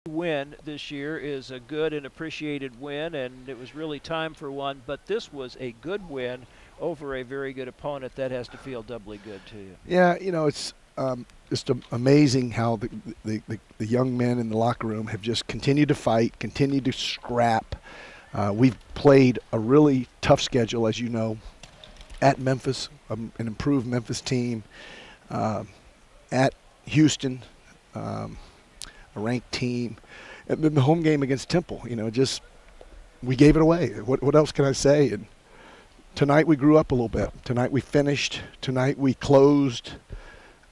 win this year is a good and appreciated win, and it was really time for one, but this was a good win over a very good opponent. That has to feel doubly good to you. Yeah, it's just amazing how the young men in the locker room have just continued to fight, continued to scrap. We've played a really tough schedule, as you know, at Memphis, an improved Memphis team, at Houston, a ranked team, and then the home game against Temple. Just we gave it away. What else can I say? And tonight we grew up a little bit. Tonight we finished. Tonight we closed.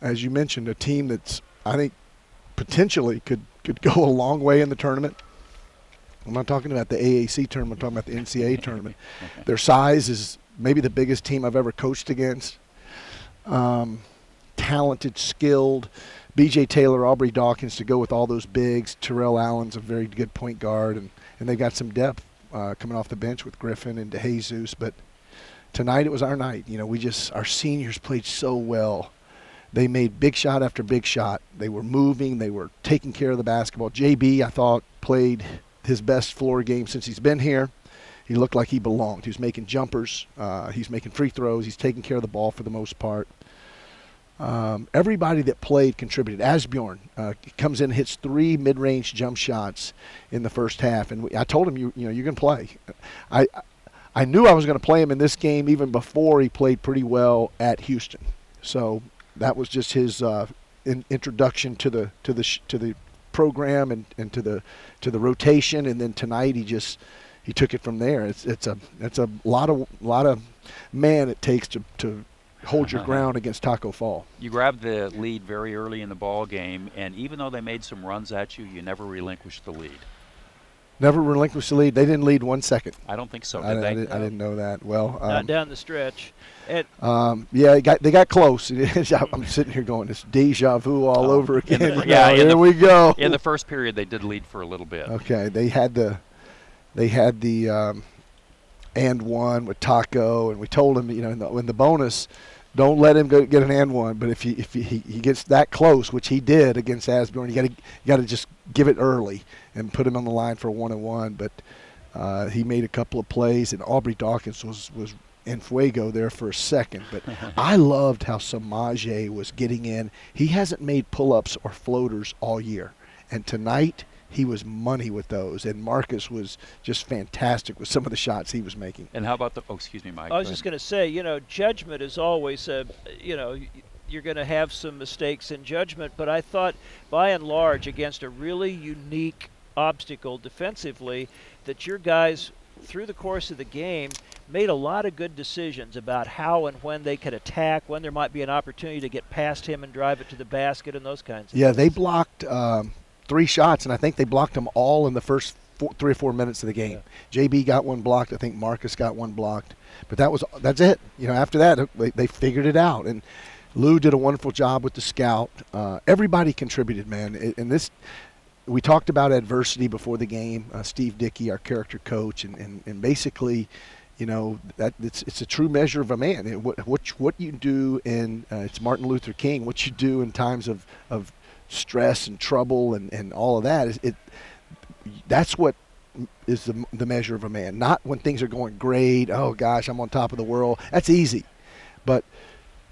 As you mentioned, a team that's, I think, potentially could go a long way in the tournament. I'm not talking about the AAC tournament. I'm talking about the NCAA tournament. Their size is maybe the biggest team I've ever coached against. Talented, skilled. B.J. Taylor, Aubrey Dawkins to go with all those bigs. Terrell Allen's a very good point guard. And they've got some depth coming off the bench with Griffin and DeJesus. But tonight it was our night. Our seniors played so well. They made big shot after big shot. They were moving. They were taking care of the basketball. JB, I thought, played his best floor game since he's been here. He looked like he belonged. He was making jumpers. He's making free throws. He's taking care of the ball for the most part. Everybody that played contributed. Asbjorn comes in and hits 3 mid-range jump shots in the first half. And I told him, you're going to play. I knew I was going to play him in this game even before he played pretty well at Houston. So that was just his introduction to the program and to the rotation. And then tonight he took it from there. It's a lot of man it takes to hold your ground against Taco Fall. You grabbed the lead very early in the ball game, and even though they made some runs at you, you never relinquished the lead. Never relinquished the lead. They didn't lead 1 second. I don't think so. I didn't know that. Well, not down the stretch. Yeah, they got close. I'm sitting here going, it's deja vu all over again. Here we go. In the first period, they did lead for a little bit. Okay, they had the and one with Taco, and we told him, in the bonus, don't let him get an and one. But if he gets that close, which he did against Asbjorn, you got to just give it early and put him on the line for a 1-and-1. But he made a couple of plays, and Aubrey Dawkins was in fuego there for a second. But I loved how Samaje was getting in. He hasn't made pull-ups or floaters all year, and tonight he was money with those, and Marcus was just fantastic with some of the shots he was making. And how about the – oh, excuse me, Mike. I was just going to say, judgment is always you're going to have some mistakes in judgment, but I thought by and large against a really unique obstacle defensively that your guys through the course of the game made a lot of good decisions about how and when they could attack, when there might be an opportunity to get past him and drive it to the basket and those kinds of things. Yeah, they blocked 3 shots, and I think they blocked them all in the first 3 or 4 minutes of the game. Yeah. JB got one blocked. I think Marcus got one blocked. But that's it. After that, they figured it out. And Lou did a wonderful job with the scout. Everybody contributed, man. And this, we talked about adversity before the game. Steve Dickey, our character coach, and basically, that it's a true measure of a man. What you do in it's Martin Luther King. What you do in times of stress and trouble and all of that that's what is the measure of a man. Not when things are going great. Oh gosh, I'm on top of the world. That's easy, but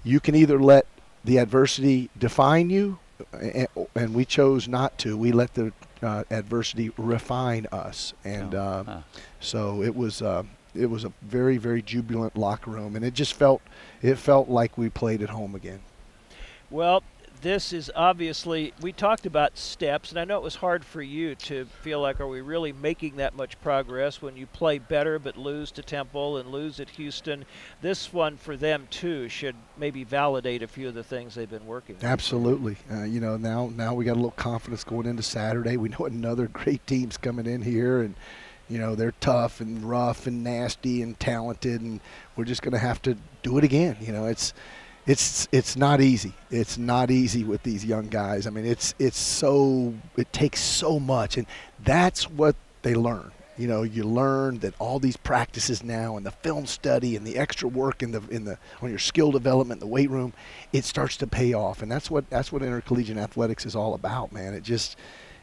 you can either let the adversity define you, and we chose not to. We let the adversity refine us, and so it was a very, very jubilant locker room, and it felt like we played at home again. Well, this is obviously, we talked about steps, and I know it was hard for you to feel like, are we really making that much progress when you play better but lose to Temple and lose at Houston? This one for them, too, should maybe validate a few of the things they've been working on. Absolutely. Now we got a little confidence going into Saturday. We know another great team's coming in here, and they're tough and rough and nasty and talented, and we're just going to have to do it again. It's not easy. It's not easy with these young guys. I mean, it takes so much, and that's what they learn. You learn that all these practices now and the film study and the extra work on your skill development, the weight room, it starts to pay off, and that's what intercollegiate athletics is all about, man.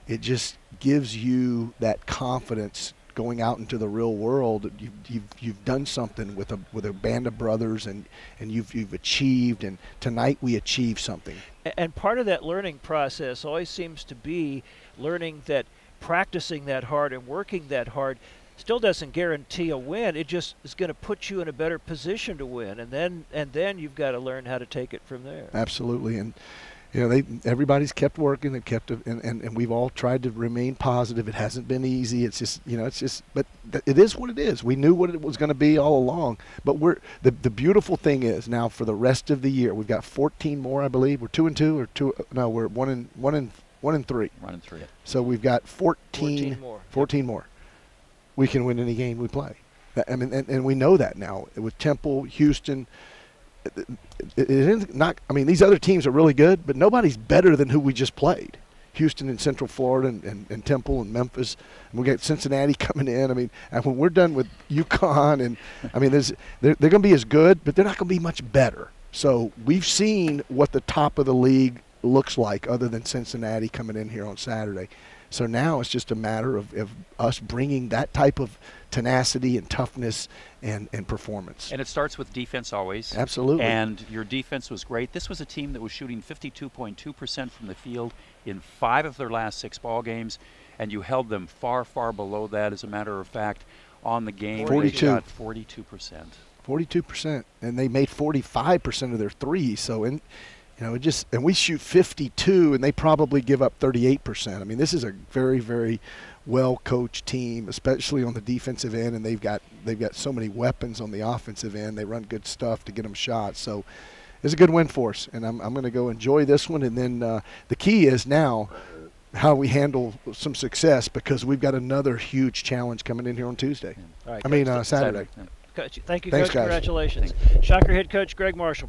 it just gives you that confidence going out into the real world. You've done something with a band of brothers, and you've achieved, and tonight we achieved something. And part of that learning process always seems to be learning that practicing that hard and working that hard still doesn't guarantee a win. It just is going to put you in a better position to win, and then you've got to learn how to take it from there. Absolutely. And everybody's kept working. They've kept, and we've all tried to remain positive. It hasn't been easy. It's just, but it is what it is. We knew what it was going to be all along. But the beautiful thing is now for the rest of the year, we've got 14 more, I believe. We're 2-2 or 2. No, we're 1-3. 1-3. So we've got 14 more. 14 more. We can win any game we play. I mean, and we know that now with Temple, Houston. It isn't not. I mean, these other teams are really good, but nobody's better than who we just played. Houston and Central Florida and Temple and Memphis. And we got Cincinnati coming in. I mean, and when we're done with UConn, and I mean, they're going to be as good, but they're not going to be much better. So we've seen what the top of the league looks like, other than Cincinnati coming in here on Saturday. So now it's just a matter of us bringing that type of tenacity and toughness and performance. And it starts with defense always. Absolutely. And your defense was great. This was a team that was shooting 52.2% from the field in 5 of their last 6 ball games, and you held them far, far below that. As a matter of fact, on the game, 42. They shot 42%. 42%, and they made 45% of their threes. So and we shoot 52, and they probably give up 38%. I mean, this is a very, very well-coached team, especially on the defensive end, and they've got so many weapons on the offensive end. They run good stuff to get them shots. So it's a good win for us, and I'm going to go enjoy this one. And then the key is now how we handle some success, because we've got another huge challenge coming in here on Tuesday. All right, Saturday. Coach, thank you, Thanks, Coach. guys. Congratulations. Shocker head coach Gregg Marshall.